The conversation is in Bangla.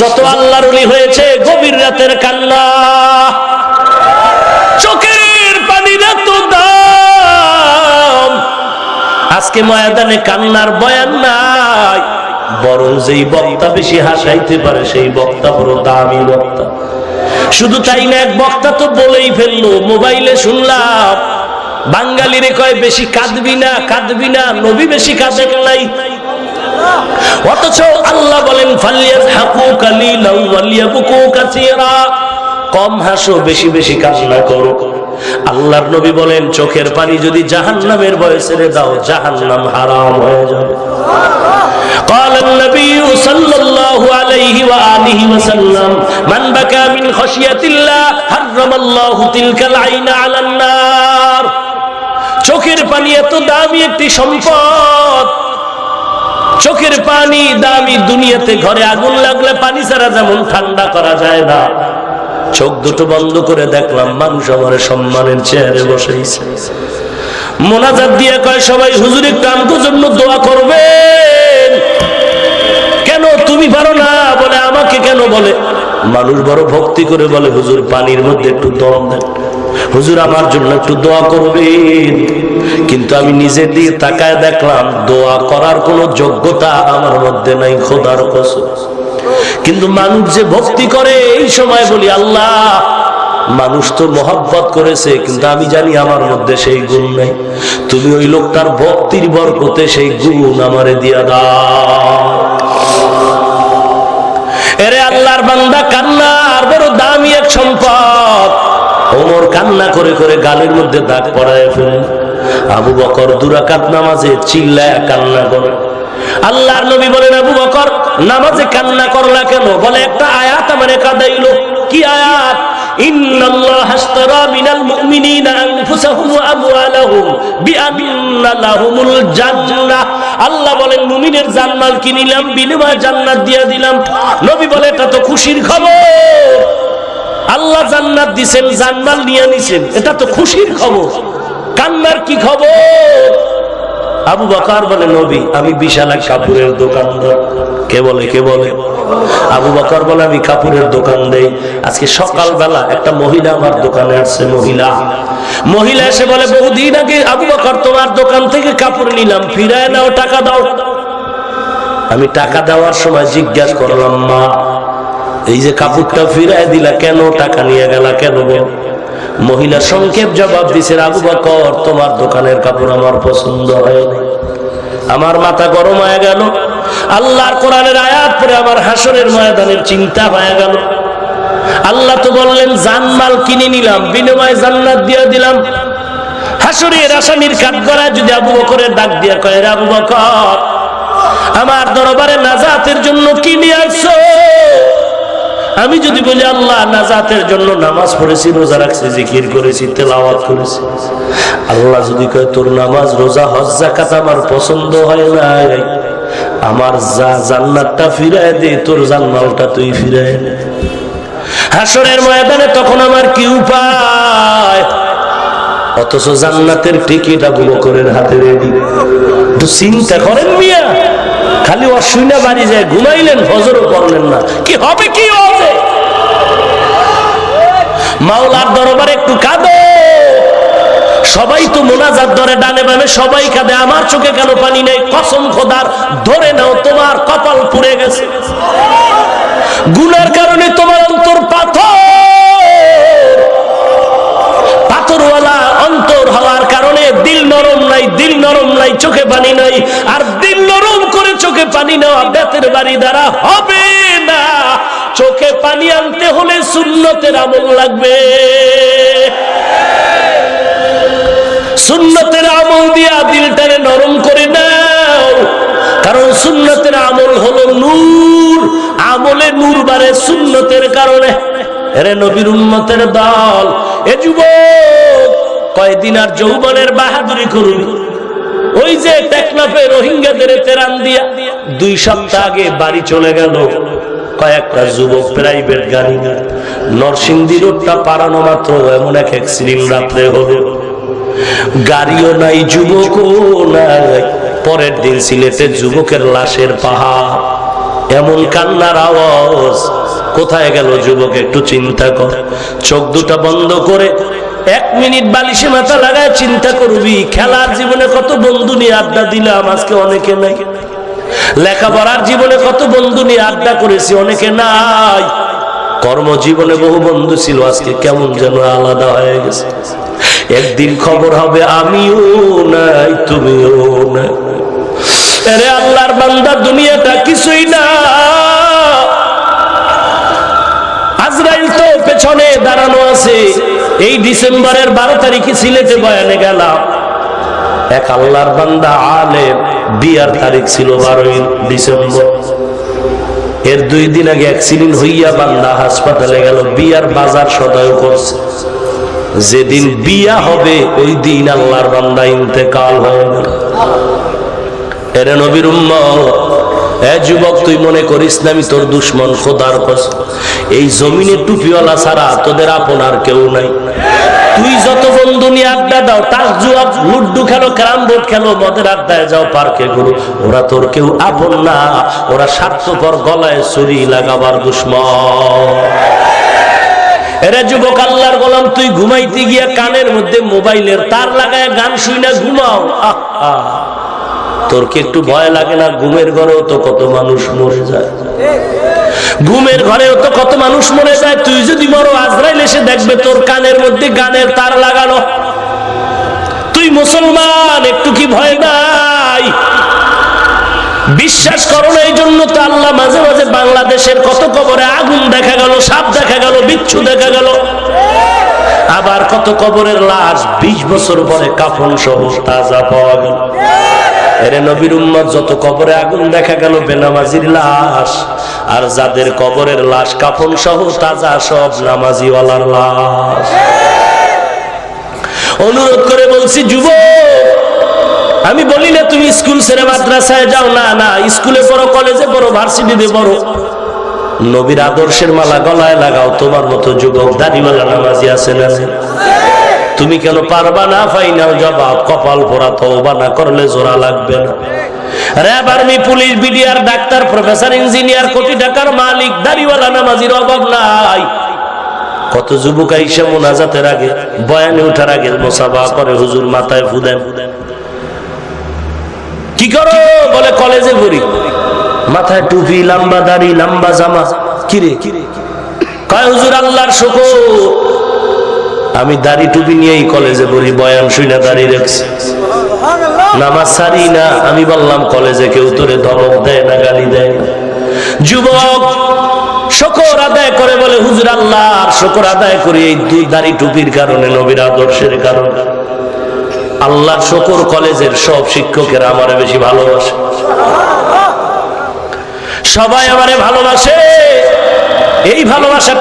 যত আল্লাহর ওলি হয়েছে গভীর রাতের কান্না, চোখের পানির এত দাম। আজকে ময়দানে কান্নার বয়ান নাই, বরং যেই বক্তা বেশি হাসাইতে পারে সেই বক্তা বড় দামি বক্তা। শুধু তাই না, এক বক্তা তো বলেই ফেললো, মোবাইলে শুনলাম, বাঙালিরে কয় বেশি কাঁদবি না, কাঁদবি না, নবী বেশি কাঁদেন নাই। অথচ আল্লাহ বলেন ফালিয়াযহাকু কালিলাও ওয়ালিয়াবকু কাসীরা, কম হাসো, বেশি বেশি কান্না করো। আল্লাহর নবী বলেন চোখের পানি যদি জাহান্নামের ভয়ে ছেড়ে দাও, জাহান্নাম হারাম হয়ে যাবে। قال النبي صلى الله عليه وآله وسلم من بكى من خشية الله حرم الله تلك العين على النار। চোখের পানি এত দামি একটি সম্পদ, চোখের পানি দামি। দুনিয়াতে ঘরে আগুন লাগলে পানি ছাড়া যেমন ঠান্ডা করা যায় না, চোখ দুটো বন্ধ করে দেখলাম মানুষ আমার সম্মানের চেয়ারে বসেছে, মোনাজাত দিয়ে কয় সবাই হুজুর একটু আমগো জন্য দোয়া করবেন। কেন তুমি পারো না? বলে আমাকে কেন? বলে মানুষ বড় ভক্তি করে বলে হুজুর পানির মধ্যে একটু দম দেন, হুজুর আমার জন্য একটু দোয়া করবেন। কিন্তু আমি নিজের দিকে তাকায় দেখলাম দোয়া করার কোনো যোগ্যতা আমার মধ্যে নাই, খোদার কসম। কিন্তু মানুষ যে ভক্তি করে, এই সময় বলি আল্লাহ মানুষ তো মহব্বত করেছে, কিন্তু আমি জানি আমার মধ্যে সেই গুণ নেই। তুমি ওই লোকটার ভক্তির বরকতে সেই গুণ আমারে দিয়া দাও। এরে আল্লাহর বান্দা, কান্না আর বড় দামি এক সম্পদ। ওমর কান্না করে করে গালের মধ্যে দাগ পড়ায় ফেলেন। আবু বকর দুরাকাত নামাজে চিল্লায় কান্না করে। আল্লাহর নবী বলেন আবু বকর নামাজে কান্না করলা কেন? বলে একটা আয়াত আমারে কাঁদাইলো। কি আয়াত? ইন্নাল্লাহা আশতারা মিনাল মুমিনিনা আনফুসাহুম ওয়া আমওয়ালাহুম বিআন্না লাহুমুল জান্নাহ। আল্লাহ বলেন মুমিনের জানমাল কিনিলাম, বিনিময়ে জান্নাত দিয়ে দিলাম। নবী বলে এটা তো খুশির খবর। আল্লাহ জান্নাত দিবেন, জানমাল নিয়ে নিছেন, এটা তো খুশির খবর। কান্নার কি খবর? আবু বকর বলে নবী আমি বিশাল এক কাপড়ের দোকানদার। কে বলে? কে বলে? আবু বকর বলে আমি কাপড়ের দোকান দেই। আজকে সকালবেলা একটা মহিলা আমার দোকানে আসছে। মহিলা এসে বলে বহুদিন আগে আবু বকর তোমার দোকান থেকে কাপড় নিলাম, ফিরায় নাও, টাকা দাও। আমি টাকা দেওয়ার সময় জিজ্ঞাসা করলাম মা এই যে কাপড়টা ফিরায় দিলা কেন, টাকা নিয়ে গেলা কেন? বল। মহিলা সংক্ষেপ জবাব দিছে আবু বকর তোমার দোকানের কাপড় আমার পছন্দ হয়নি। আমার মাথা গরম হয়ে গেল। আল্লাহর কোরআনের আয়াত পড়ে আমার হাসরের ময়দানের চিন্তা হয়ে গেল। আল্লাহ তো বললেন জানমাল কিনে নিলাম, বিনিময়ে জান্নাত দিয়ে দিলাম। হাসরের আসামির কাঠগড়ায় যদি আবু বকরের ডাক দিয়া কয় আবু বকর আমার দরবারে নাজাতের জন্য কি নিয়ে আসছো? আমি যদি বলি আল্লাহ নাজাতের জন্য নামাজ পড়েছি, রোজা রাখছি, জিকির করেছি, তেলাওয়াত করেছি। আল্লাহ যদি কয় তোর নামাজ, রোজা, হজ, যাকাত আমার পছন্দ হয় নাই, আমার জান্নাতটা ফিরায় দে, তোর জান্নাতটা তুই ফিরায় দে। হাসরের ময়দানে তখন আমার কি উপায়? অথচ জান্নাতের টিকিট আবু বকরের হাতে রেডি। তো চিন্তা করেন মিয়া, খালি অশুইনা বাড়ি যায় ঘুমাইলেন, ফজরও পড়লেন না, কি হবে? কি হবে? মাওলার দরবারে একটু কাঁদো। সবাই তো মোনাজাত ধরে ডানে বামে, সবাই কাঁদে, আমার চোখে কেন পানি নেই? কসম খোদার, ধরে নাও তোমার কপাল পুড়ে গেছে। গুনার কারণে তোমার অন্তর পাথরওয়ালা অন্তর হওয়ার কারণে দিল নরম নাই, দিল নরম নাই, চোখে পানি নাই। আর দিল নরম করে চোখে পানি নেওয়া বেতের বাড়ি দ্বারা হবে না। চোখে পানি আনতে হলে সুন্নতের আমল লাগবে। সুন্নতের আমল দিয়া দিলটারে নরম করে নাও, কারণ সুন্নতের আমল হলো নূর। আমলে নূর বাড়ে সুন্নতের কারণে। এরে নবীর উম্মতের দল, এ যুবক কয়দিন আর যৌবনের বাহাদুরি করবি? ওই যে টেকনাফে রোহিঙ্গাদের তেরান দিয়া 2 সপ্তাহ আগে বাড়ি চলে গেল কয়েকটা যুবক প্রাইভেট গাড়ি। নরসিংদী রোডটা পারানো মাত্র এমন এক অ্যাক্সিডেন্ট রাত্রে হলো, গাড়িও নাই, যুবকও নাই। পরের দিন সিলেটে যুবকের লাশের পাহাড়। এমন কান্নার আওয়াজ। কোথায় গেল যুবক? একটু চিন্তা কর। চোখ দুটা বন্ধ করে 1 মিনিট বালিশে মাথা লাগায় চিন্তা করবি, খেলার জীবনে কত বন্ধু নিয়ে আড্ডা দিলাম, আজকে অনেকে নাই। লেখাপড়ার জীবনে কত বন্ধু নিয়ে আড্ডা করেছি, অনেকে নাই। কর্মজীবনে বহু বন্ধু ছিল, আজকে কেমন যেন আলাদা হয়ে গেছে। একদিন খবর হবে আমিও নাই, তুমিও নাই। আরে আল্লাহর বান্দা, দুনিয়াটা কিছুই না। আজরাইল তো পেছনে দাঁড়ানো আছে। এই ডিসেম্বরের 12 তারিখে সিলেটে বয়ানে গেলাম, এক আল্লাহর বান্দা আলেম, বিয়ার তারিখ ছিল 12 ডিসেম্বর। এর 2 দিন আগে অ্যাক্সিডেন্ট হইয়া বান্দা হাসপাতালে গেল, বিয়ার বাজার সদায় করছে। যেদিন বিয়া হবে ওই দিন আল্লাহর বান্দা ইন্তেকাল হয়ে গেল। এরে নবীর উম্মত, এ যুবক, তুই মনে করিস না আমি তোর দুশ্মন। খোদার কসম, এই জমিনে টুপিওয়ালা ছাড়া তোদের আপন আর কেউ নাই। তুই যত বন্ধু নিয়ে আড্ডা দাও, তাস জুয়া, লুড্ডু খেলো, ক্যারাম বোর্ড খেলো, মদের আড্ডায় যাও, পার্কে ঘুরো, ওরা তোর কেউ আপন না। ওরা স্বার্থপর, গলায় ছুরি লাগাবার দুশ্মন। এরা যুবক, আল্লাহর গোলাম, তুই ঘুমাইতে গিয়া কানের মধ্যে মোবাইলের তার লাগায় গান শুই না ঘুমাও। তোর কি একটু ভয় লাগে না? ঘুমের ঘরেও তো কত মানুষ মরে যায়, ঘুমের ঘরেও তো কত মানুষ মরে যায়। তুই যদি মরো, আজরাইল এসে দেখবে তোর কানের মধ্যে গানের তার লাগানো। তুই মুসলমান, একটু কি ভয় নাই? বিশ্বাস করো না, এই জন্য তো আল্লাহ মাঝে মাঝে বাংলাদেশের কত কবরে আগুন দেখা গেল, সাপ দেখা গেল, বিচ্ছু দেখা গেল। আবার কত কবরের লাশ 20 বছর পরে কাফন সহ তাজা পাওয়া গেল। এরে নবীর উম্মত, যত কবরে আগুন দেখা গেল বেনামাজির লাশ, আর যাদের কবরের লাশ কাফন সহ তাজা, সব নামাজিওয়ালার লাশ। অনুরোধ করে বলছি যুবক, আমি বলি না তুমি স্কুল ছেড়ে মাদ্রাসায় যাও, না না, স্কুলে পড়ো, কলেজে পড়ো, ভার্সিটিতে পড়ো, নবীর আদর্শের মালা গলায় লাগাও। তোমার মতো যুবক দাড়িওয়ালা নামাজি আছে না? তুমি কেন পারবা না? ফাইনাল জবাব, কপাল পোড়া, তওবা না করলে জোড়া লাগবে না। RAB, army, police, BDR, doctor, professor, engineer, কোটি টাকার মালিক, দাড়িওয়ালা নামাজির অভাব নাই। কত যুবক আইসা মোনাজাতের আগে, বয়ানে ওঠার আগে মুসাফা করে, হুজুর মাথায় ফু দেন। কি করো? বলে কলেজে পড়ি। মাথায় টুপি, লম্বা দাড়ি, লম্বা জামা। কিরে? কয় হুজুর আল্লাহর শুকর, আমি দাড়ি টুপি নিয়েই কলেজে পড়ি, বয়ান শুনে দাড়ি রাখছি, নামাজ ছাড়ি না। আমি বললাম কলেজে কেউ তোরে ধমক দেয় না, গালি দেয় না? যুবক শুকর আদায় করে, বলে হুজুর আল্লাহর শুকর আদায় করি এই দাড়ি টুপির কারণে, নবীর আদর্শের কারণে। আল্লাহর শুকর, কলেজের সব শিক্ষকেরা আমারে বেশি ভালোবাসে, সবাই আমারে ভালোবাসে। এই ভালোবাসা